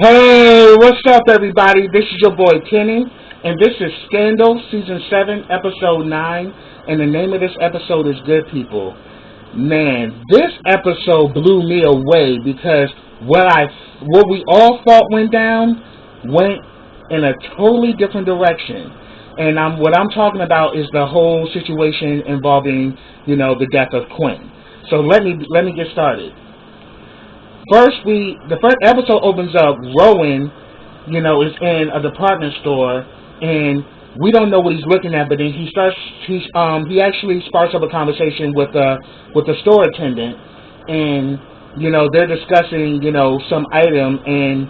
Hey, what's up, everybody? This is your boy Kenny, and this is Scandal, Season 7, Episode 9, and the name of this episode is Good People. Man, this episode blew me away because what we all thought went down went in a totally different direction. And what I'm talking about is the whole situation involving, the death of Quinn. So let me get started. The first episode opens up. Rowan, is in a department store, and we don't know what he's looking at. But then he actually sparks up a conversation with the store attendant, and they're discussing some item, and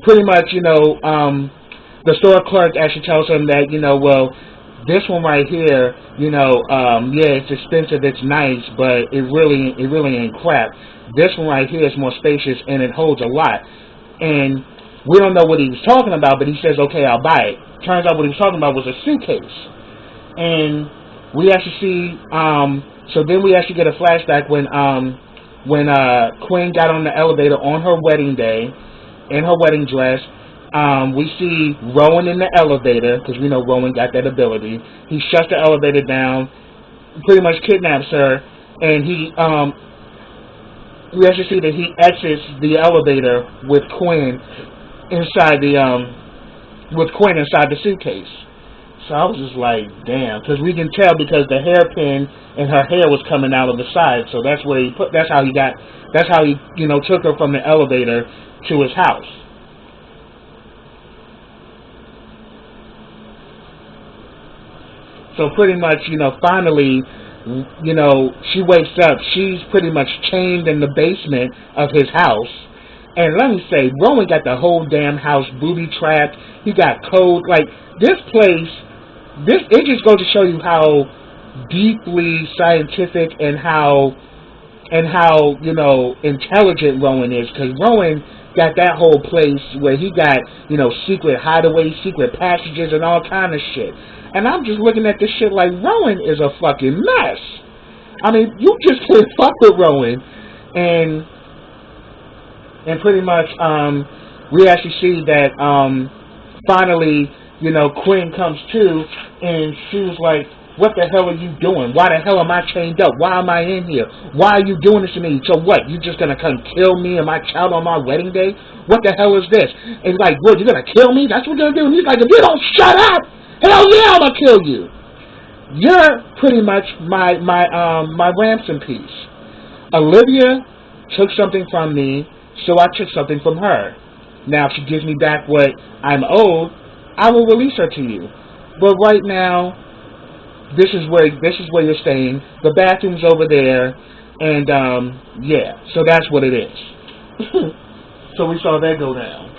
pretty much the store clerk actually tells him that this one right here, it's expensive, it's nice, but it really ain't crap. This one right here is more spacious and it holds a lot. And we don't know what he was talking about, but he says, okay, I'll buy it. Turns out what he was talking about was a suitcase. And we actually see, so then we actually get a flashback when Quinn got on the elevator on her wedding day in her wedding dress. We see Rowan in the elevator, because we know Rowan got that ability. He shuts the elevator down, pretty much kidnaps her, and we actually see that he exits the elevator with Quinn inside the suitcase. So I was just like, damn, because we can tell because the hairpin and her hair was coming out of the side, so that's how he took her from the elevator to his house. So pretty much, finally, she wakes up. She's pretty much chained in the basement of his house. And let me say, Rowan got the whole damn house booby-trapped. He got code. Like, this place, it just goes to show you how deeply scientific and how intelligent Rowan is. Because Rowan got that whole place where he got, secret hideaways, secret passages, and all kind of shit. And I'm just looking at this shit like Rowan is a fucking mess. I mean, you just can't fuck with Rowan. And pretty much, we actually see that finally, Quinn comes to, and she was like, what the hell are you doing? Why the hell am I chained up? Why am I in here? Why are you doing this to me? So what? You just gonna come kill me and my child on my wedding day? What the hell is this? And he's like, what, you gonna kill me? That's what you're gonna do? And he's like, if you don't shut up, hell yeah, I'm gonna kill you. You're pretty much my ransom piece. Olivia took something from me, so I took something from her. Now, if she gives me back what I'm owed, I will release her to you. But right now, this is where you're staying. The bathroom's over there, and yeah, so that's what it is. So we saw that go down.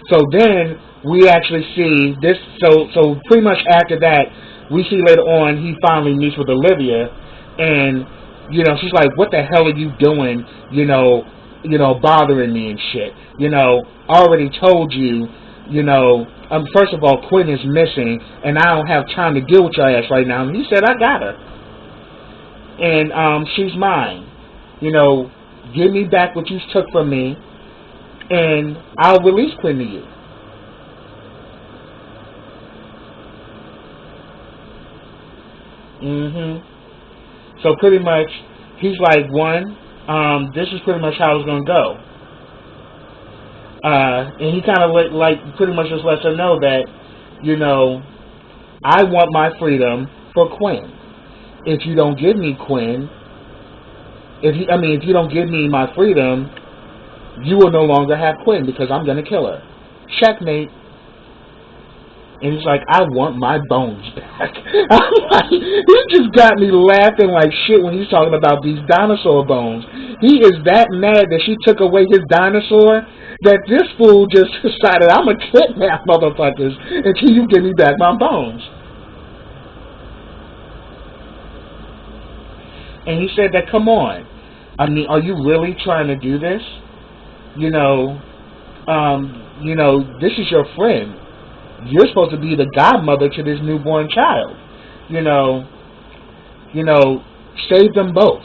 So then we actually see this. So pretty much after that, we see later on he finally meets with Olivia, and she's like, "What the hell are you doing? Bothering me and shit. I already told you. First of all, Quinn is missing, and I don't have time to deal with your ass right now." And he said, "I got her, and she's mine. Give me back what you took from me, and I'll release Quinn to you." So pretty much, he's like, this is pretty much how it's gonna go. And he kind of pretty much just lets her know that, I want my freedom for Quinn. If you don't give me Quinn, if you don't give me my freedom, you will no longer have Quinn because I'm gonna kill her. Checkmate. And he's like, I want my bones back. I'm like, he just got me laughing like shit when he's talking about these dinosaur bones. He is that mad that she took away his dinosaur that this fool just decided, I'm going to kidnap motherfuckers until you give me back my bones. And he said that, come on. I mean, are you really trying to do this? This is your friend. You're supposed to be the godmother to this newborn child. Save them both.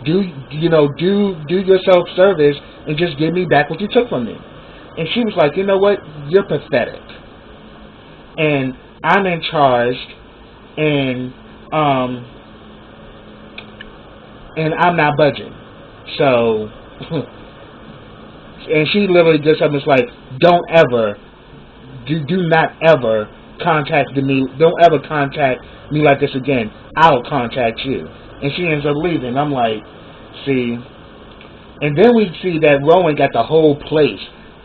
Do yourself service and just give me back what you took from me. And she was like, you know what? You're pathetic. And I'm in charge, and I'm not budging. So, and she literally just something like, don't ever, do not ever contact me. Don't ever contact me like this again. I'll contact you. And she ends up leaving. I'm like, see. And then we see that Rowan got the whole place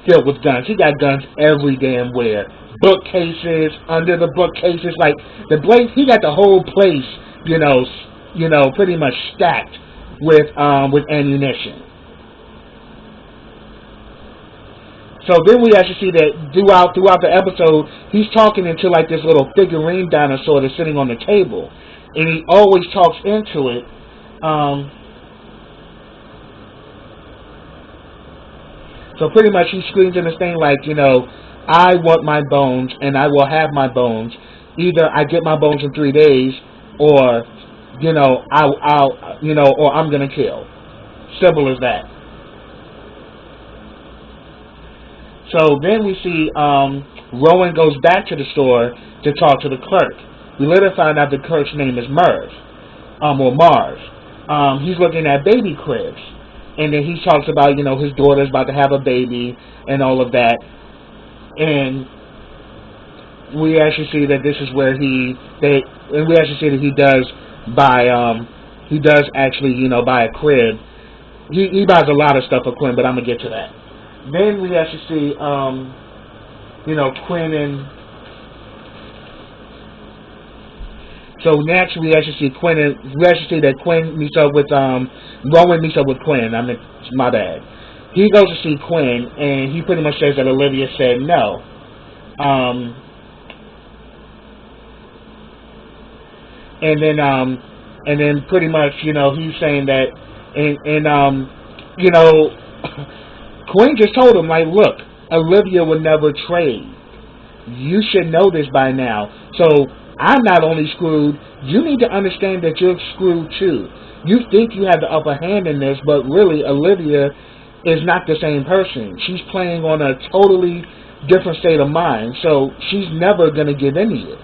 filled with guns. He got guns every damn where. Bookcases, under the bookcases, like the place. He got the whole place, pretty much stacked with ammunition. So then we actually see that throughout the episode, he's talking into like this little figurine dinosaur that's sitting on the table, and he always talks into it. So pretty much he screams in this thing like, I want my bones, and I will have my bones. Either I get my bones in 3 days, or or I'm gonna kill. Simple as that. So then we see Rowan goes back to the store to talk to the clerk. We later find out the clerk's name is Merv, or Mars. He's looking at baby cribs, and then he talks about his daughter's about to have a baby and all of that. And we actually see that this is where we actually see that he does buy buy a crib. He buys a lot of stuff for Quinn, but I'm gonna get to that. Then we actually see Quinn and so next we actually see that Quinn meets up with Rowan meets up with Quinn. My bad. He goes to see Quinn, and he pretty much says that Olivia said no. And then pretty much, he's saying that, Quinn just told him, like, look, Olivia would never trade. You should know this by now. So I'm not only screwed, you need to understand that you're screwed too. You think you have the upper hand in this, but really Olivia is not the same person. She's playing on a totally different state of mind, so she's never going to give in to you.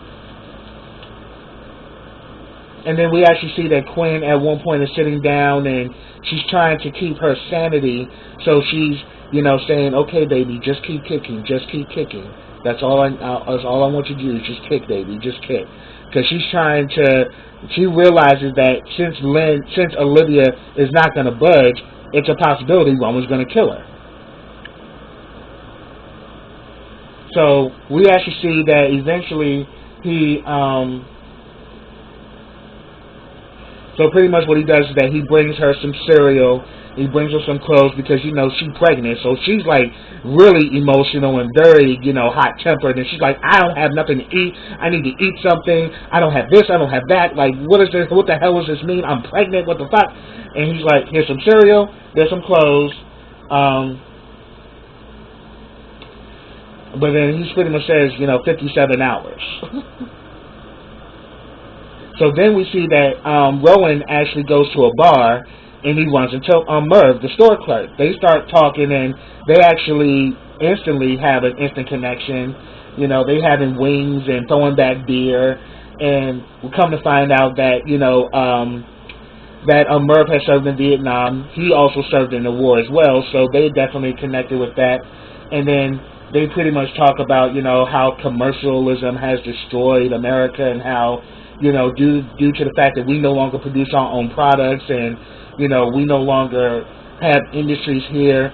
And then we actually see that Quinn at one point is sitting down and she's trying to keep her sanity, so she's, saying, okay, baby, just keep kicking, just keep kicking. That's all I want you to do is just kick, baby, just kick. Because she realizes that since Olivia is not going to budge, it's a possibility Roman's going to kill her. So we actually see that eventually he, so pretty much what he does is that he brings her some cereal, he brings her some clothes because, she's pregnant, so she's like really emotional and very, hot-tempered, and she's like, I don't have nothing to eat, I need to eat something, I don't have this, I don't have that, like, what is this, what the hell does this mean, I'm pregnant, what the fuck, and he's like, here's some cereal, there's some clothes, but then he pretty much says, 57 hours. So then we see that Rowan actually goes to a bar, and he runs into Merv, the store clerk. They start talking, and they actually instantly have an instant connection. They having wings and throwing back beer, and we come to find out that that Merv has served in Vietnam. He also served in the war as well, so they definitely connected with that. And then they pretty much talk about how commercialism has destroyed America, and how due to the fact that we no longer produce our own products, and we no longer have industries here,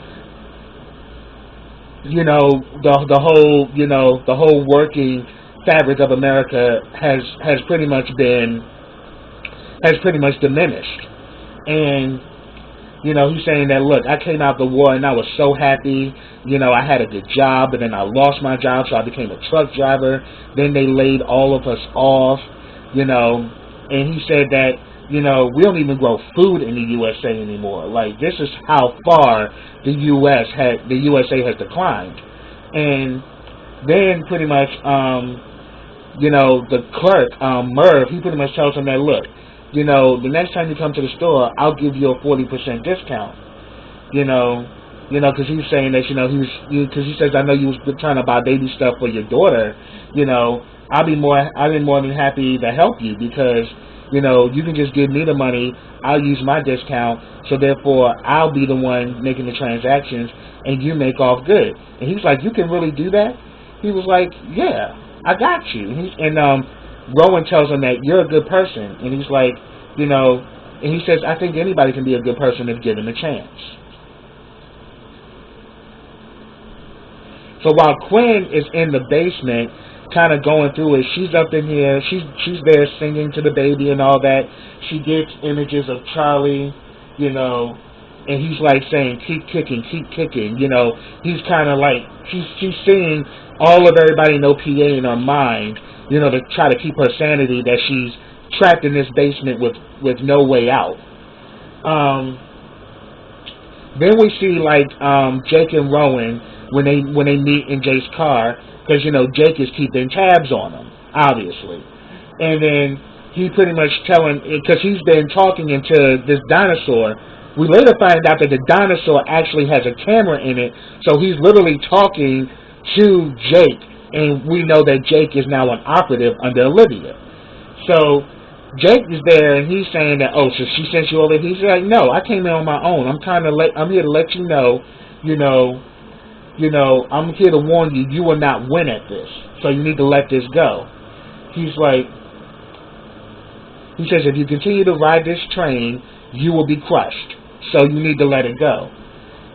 the whole working fabric of America has pretty much diminished. And he's saying that, look, I came out of the war and I was so happy, I had a good job, but then I lost my job, so I became a truck driver. Then they laid all of us off. And he said that, we don't even grow food in the USA anymore. Like, this is how far the USA has declined. And then pretty much, the clerk, Merv, he pretty much tells him that, look, you know, the next time you come to the store, I'll give you a 40% discount. You know, because he's saying that, you know, because he says, I know you was trying to buy baby stuff for your daughter. You know, I'll be more than happy to help you because, you know, you can just give me the money. I'll use my discount, so therefore I'll be the one making the transactions, and you make off good. And he's like, you can really do that? He was like, yeah, I got you. And Rowan tells him that you're a good person, and he's like, you know, and he says, I think anybody can be a good person if given a chance. So while Quinn is in the basement, kind of going through it, she's up in here. She's there singing to the baby and all that. She gets images of Charlie, you know, and he's like saying, keep kicking. You know, he's kind of like she's seeing all of everybody in OPA in her mind, you know, to try to keep her sanity that she's trapped in this basement with no way out. Then we see like Jake and Rowan when they meet in Jake's car, because, you know, Jake is keeping tabs on him, obviously. And then he pretty much telling, because he's been talking into this dinosaur. We later find out that the dinosaur actually has a camera in it, so he's literally talking to Jake, and we know that Jake is now an operative under Olivia. So Jake is there, and he's saying that, oh, so she sent you over. He's like, no, I came in on my own. I'm here to let you know, I'm here to warn you, you will not win at this. So you need to let this go. He says, if you continue to ride this train, you will be crushed. So you need to let it go.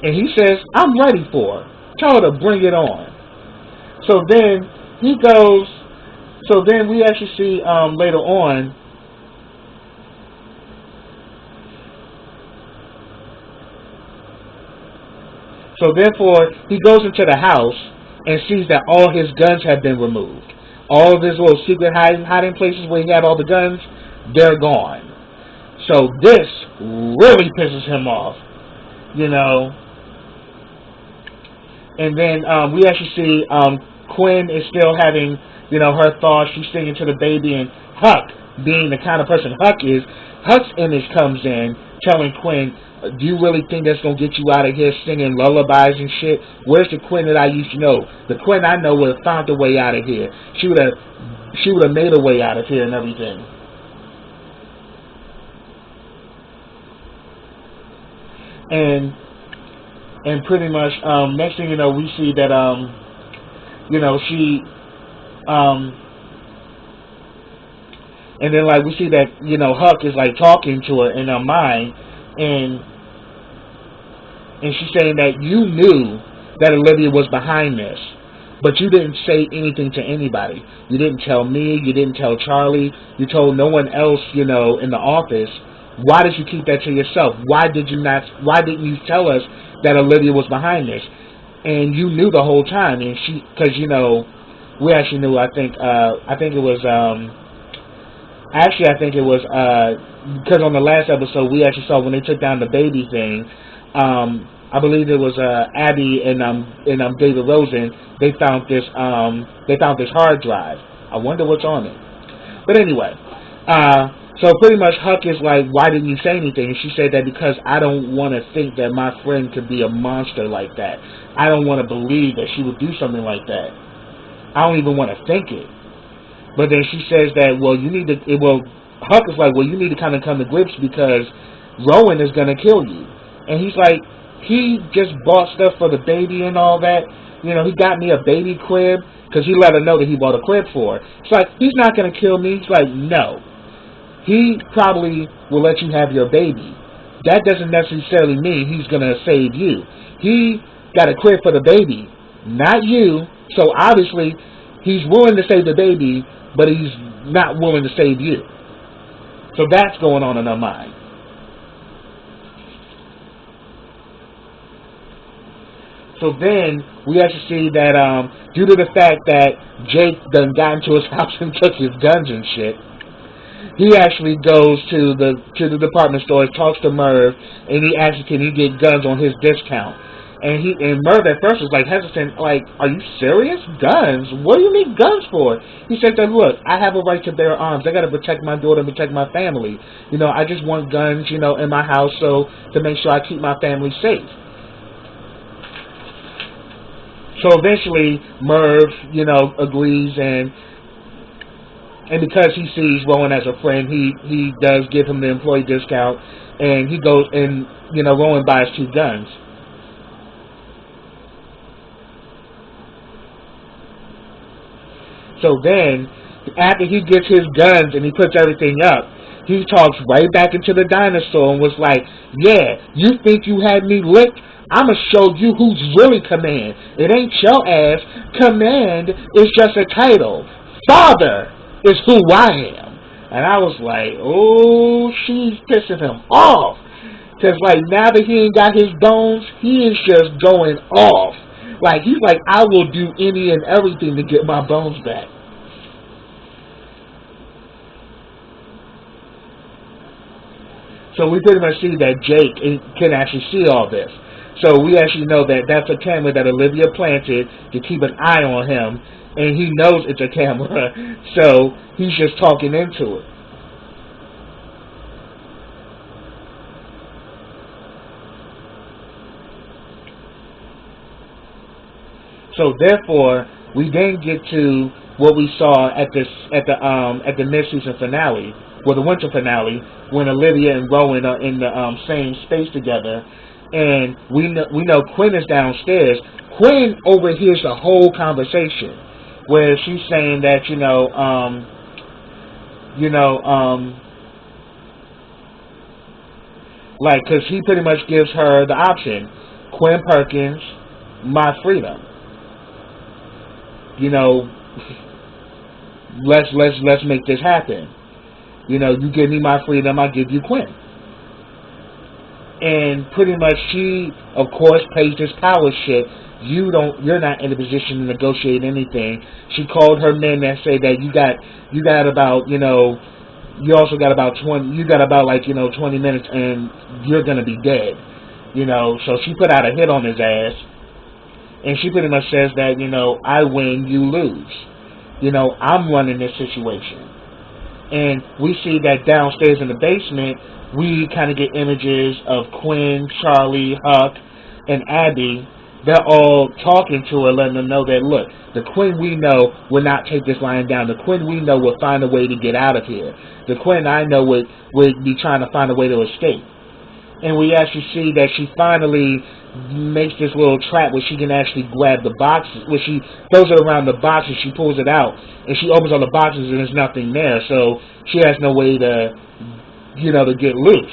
And he says, I'm ready for her. Tell her to bring it on. So then he goes, so then we actually see later on, so therefore, he goes into the house and sees that all his guns have been removed. All of his little secret hiding places where he had all the guns, they're gone. So this really pisses him off, you know. And then we actually see Quinn is still having, you know, her thoughts. She's singing to the baby, and Huck, being the kind of person Huck is, Huck's image comes in telling Quinn, do you really think that's going to get you out of here singing lullabies and shit? Where's the Quinn that I used to know? The Quinn I know would have found a way out of here. She would have made a way out of here and everything. And pretty much, next thing you know, we see that, you know, she, and then, like, we see that, you know, Huck is, like, talking to her in her mind, and she's saying that you knew that Olivia was behind this, but you didn't say anything to anybody. You didn't tell me, you didn't tell Charlie, you told no one else, you know, in the office. Why did you keep that to yourself? Why didn't you tell us that Olivia was behind this? And you knew the whole time, and because, you know, we actually knew, I think it was, because on the last episode, we actually saw when they took down the baby thing, I believe it was, Abby and David Rosen, they found this hard drive. I wonder what's on it. But anyway, so pretty much Huck is like, why didn't you say anything? And she said that because I don't want to think that my friend could be a monster like that. I don't want to believe that she would do something like that. I don't even want to think it. But then she says that, Huck is like, well, you need to kind of come to grips because Rowan is going to kill you. And he's like, he just bought stuff for the baby and all that. You know, he got me a baby crib because he let her know that he bought a crib for her. It's like, he's not going to kill me. He's like, no. He probably will let you have your baby. That doesn't necessarily mean he's going to save you. He got a crib for the baby, not you. So obviously, he's willing to save the baby, but he's not willing to save you. So that's going on in her mind. So then, we actually see that due to the fact that Jake done got into his house and took his guns and shit, he actually goes to the department store, talks to Merv, and he asks, can he get guns on his discount? And Merv at first was like hesitant, like, are you serious? Guns? What do you need guns for? He said that, look, I have a right to bear arms. I gotta protect my daughter, protect my family. You know, I just want guns, you know, in my house so to make sure I keep my family safe. So eventually Merv, you know, agrees, and because he sees Rowan as a friend, he does give him the employee discount, and he goes and, you know, Rowan buys 2 guns. So then, after he gets his guns and he puts everything up, he talks right back into the dinosaur and was like, yeah, you think you had me licked? I'ma show you who's really command. It ain't your ass. Command is just a title. Father is who I am. And I was like, oh, she's pissing him off. Because, like, now that he ain't got his bones, he is just going off. Like, he's like, I will do any and everything to get my bones back. So we pretty much see that Jake can actually see all this. So we actually know that that's a camera that Olivia planted to keep an eye on him. And he knows it's a camera. So he's just talking into it. So therefore, we then get to what we saw at the mid-season finale, or the winter finale, when Olivia and Rowan are in the same space together, and we know Quinn is downstairs. Quinn overhears the whole conversation, where she's saying that like, because he pretty much gives her the option: Quinn Perkins, my freedom. You know, let's make this happen. You know, you give me my freedom, I give you Quinn. And pretty much she, of course, plays this power shit. You're not in a position to negotiate anything. She called her men that say that you got about, you also got about 20 minutes and you're gonna be dead. So she put out a hit on his ass. And she pretty much says that, I win, you lose. I'm running this situation. And we see that downstairs in the basement, we kind of get images of Quinn, Charlie, Huck, and Abby. They're all talking to her, letting them know that, look, the Quinn we know will not take this lying down. The Quinn we know will find a way to get out of here. The Quinn I know would be trying to find a way to escape. And we actually see that she finally makes this little trap where she can actually grab the boxes, where she throws it around the boxes, she pulls it out, and she opens all the boxes and there's nothing there, so she has no way to, to get loose.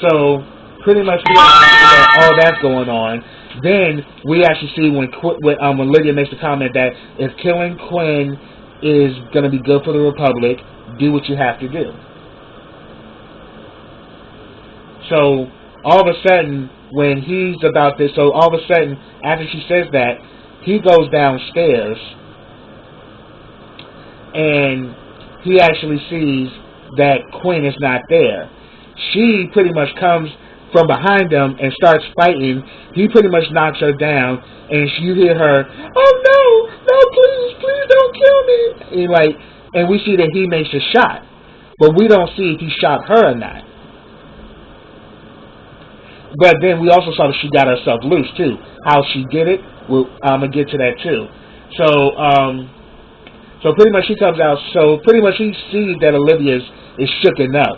So, pretty much all that's going on. Then, we actually see when Lydia makes the comment that if killing Quinn is going to be good for the Republic, do what you have to do. So, all of a sudden, when he's about this, after she says that, he goes downstairs, and he actually sees that Quinn is not there. She pretty much comes from behind him and starts fighting. He pretty much knocks her down, and you hear her, oh no, please don't kill me. And we see that he makes a shot, but we don't see if he shot her or not. But then we also saw that she got herself loose too. How she did it, I'm gonna get to that too. So pretty much she comes out. So pretty much he sees that Olivia is shooken up.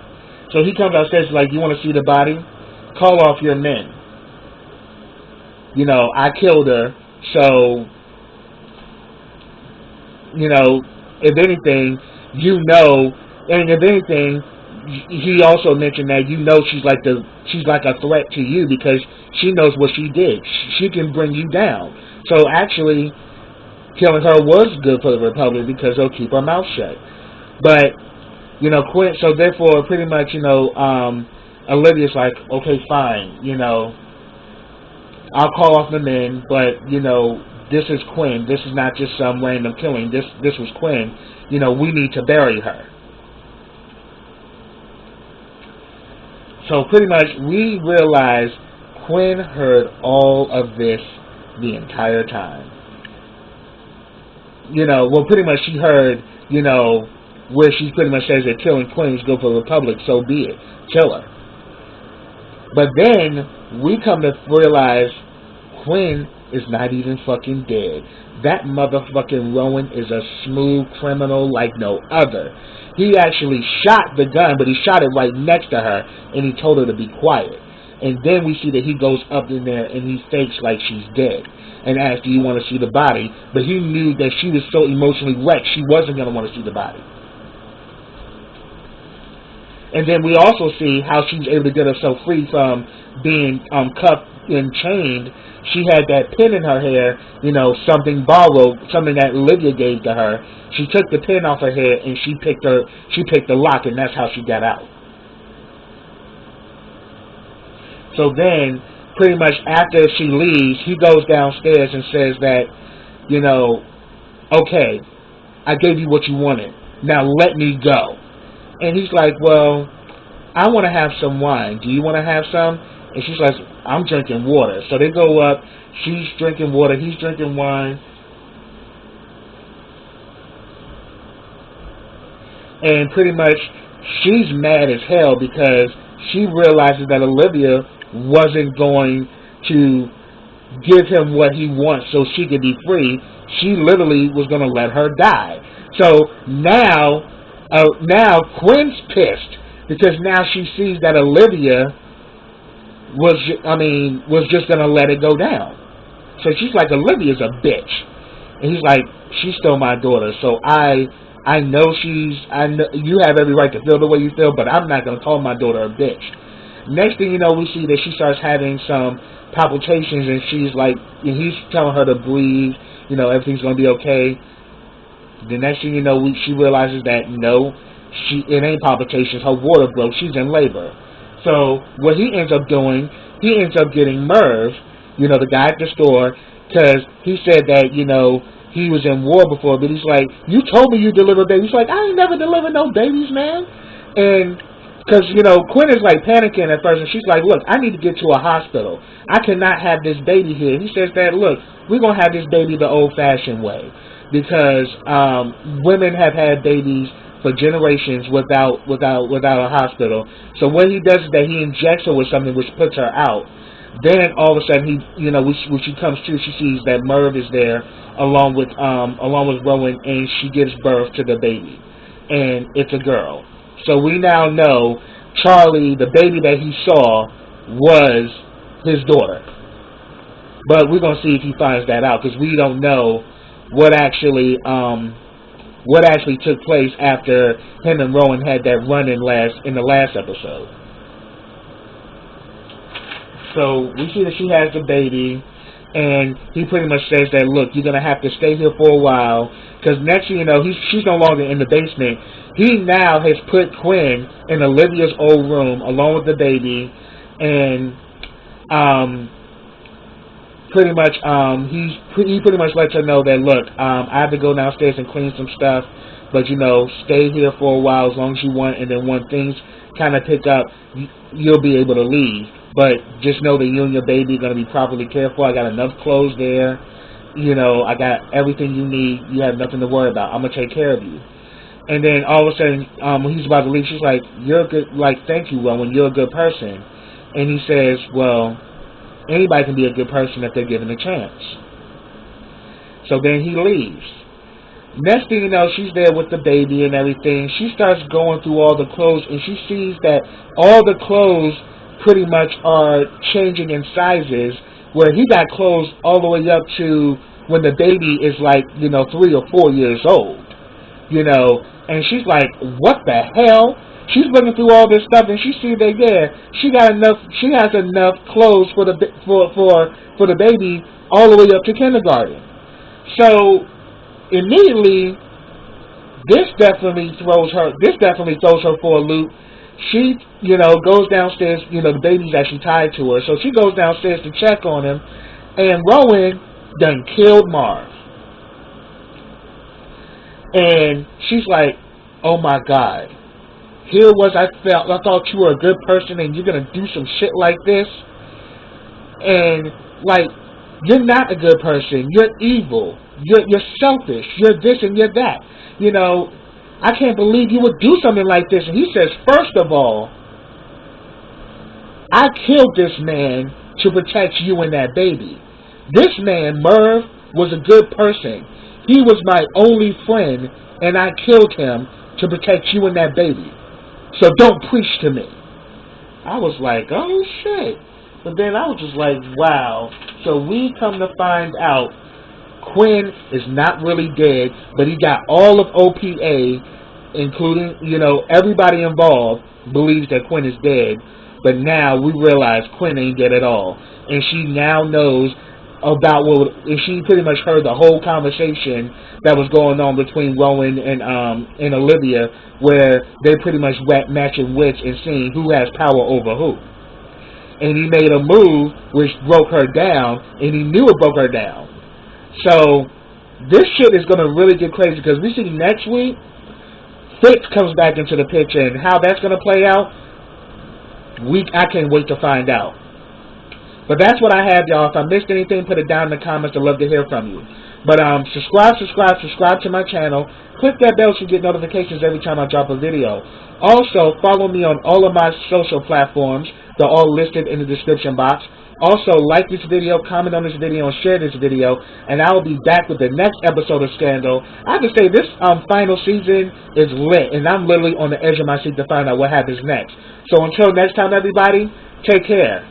So he comes outstairs like, you want to see the body? Call off your men. I killed her. So if anything, and if anything. He also mentioned that she's like a threat to you because she knows what she did. She can bring you down. So actually, killing her was good for the Republic because they'll keep her mouth shut. But Quinn. So therefore, pretty much, Olivia's like, okay, fine. I'll call off the men, but this is Quinn. This is not just some random killing. This was Quinn. We need to bury her. So pretty much we realize Quinn heard all of this the entire time. Well, pretty much she heard, where she pretty much says that killing Quinn is good for the Republic, so be it. Kill her. But then we come to realize Quinn is not even fucking dead. That motherfucking Rowan is a smooth criminal like no other. He actually shot the gun, but he shot it right next to her, and he told her to be quiet. And then we see that he goes up in there and he fakes like she's dead and asks, do you want to see the body? But he knew that she was so emotionally wrecked, she wasn't going to want to see the body. And then we also see how she was able to get herself free from being cuffed and chained. She had that pin in her hair, something borrowed, something that Olivia gave to her. She took the pin off her hair and she picked the lock, and that's how she got out. So then, pretty much after she leaves, he goes downstairs and says that, okay, I gave you what you wanted. Now let me go. And he's like, well, I want to have some wine. Do you want to have some? And she's like, I'm drinking water. So they go up. She's drinking water. He's drinking wine. And pretty much she's mad as hell because she realizes that Olivia wasn't going to give him what he wants so she could be free. She literally was going to let her die. So now Quinn's pissed because now she sees that Olivia was just going to let it go down. So she's like, Olivia's a bitch. And he's like, she stole my daughter. So I know you have every right to feel the way you feel, but I'm not going to call my daughter a bitch. Next thing you know, we see that she starts having some palpitations, and she's like, and he's telling her to breathe, everything's going to be okay. The next thing you know, she realizes that no, it ain't palpitations, her water broke, she's in labor. So what he ends up doing, he ends up getting Merv, the guy at the store, because he said that, he was in war before, but he's like, you told me you delivered babies. He's like, I ain't never delivered no babies, man. And because, Quinn is like panicking at first, and she's like, look, I need to get to a hospital. I cannot have this baby here. He says that, look, we're going to have this baby the old-fashioned way, because women have had babies for generations without a hospital. So what he does is that he injects her with something which puts her out. Then all of a sudden when she comes to, she sees that Merv is there along with Rowan, and she gives birth to the baby, and it's a girl. So we now know Charlie, the baby that he saw, was his daughter. But we're gonna see if he finds that out, because we don't know what actually took place after him and Rowan had that run-in in the last episode. So we see that she has the baby, and he pretty much says that, look, you're going to have to stay here for a while, because next thing you know, she's no longer in the basement. He now has put Quinn in Olivia's old room along with the baby, and pretty much he pretty much lets her know that, look, I have to go downstairs and clean some stuff, but stay here for a while as long as you want, and then when things kind of pick up, you'll be able to leave. But just know that you and your baby are going to be properly cared for. I got enough clothes there. I got everything you need. You have nothing to worry about. I'm going to take care of you. And then all of a sudden, when he's about to leave, she's like, you're good. Like, thank you, Rowan. You're a good person. And he says, well, anybody can be a good person if they're given a chance. So then he leaves. Next thing you know, she's there with the baby and everything. She starts going through all the clothes, and she sees that all the clothes pretty much are changing in sizes, where he got clothes all the way up to when the baby is like, 3 or 4 years old, and she's like, what the hell? She's looking through all this stuff, and she sees that, she has enough clothes for the baby all the way up to kindergarten. So immediately, this definitely throws her for a loop. She, goes downstairs, the baby's actually tied to her, so she goes downstairs to check on him, and Rowan done killed Marv. And she's like, oh my God. here was I thought you were a good person and you're gonna do some shit like this, and like you're not a good person. You're evil. You're selfish. You're this and you're that. You know, I can't believe you would do something like this. And he says, first of all, I killed this man to protect you and that baby. This man, Merv, was a good person. He was my only friend, and I killed him to protect you and that baby. So don't preach to me. I was like, oh shit. But then I was just like, wow. So we come to find out Quinn is not really dead, but he got all of OPA, including, you know, everybody involved believes that Quinn is dead. But now we realize Quinn ain't dead at all. And she now knows about and she pretty much heard the whole conversation that was going on between Rowan and Olivia, where they pretty much matching wits and seeing who has power over who. And he made a move which broke her down, and he knew it broke her down. So this shit is going to really get crazy, because we see next week Fitz comes back into the picture, and how that's going to play out, I can't wait to find out. But that's what I have, y'all. If I missed anything, put it down in the comments. I'd love to hear from you. But subscribe to my channel. Click that bell so you get notifications every time I drop a video. Also, follow me on all of my social platforms. They're all listed in the description box. Also, like this video, comment on this video, and share this video. And I will be back with the next episode of Scandal. I have to say, this final season is lit, and I'm literally on the edge of my seat to find out what happens next. So until next time, everybody, take care.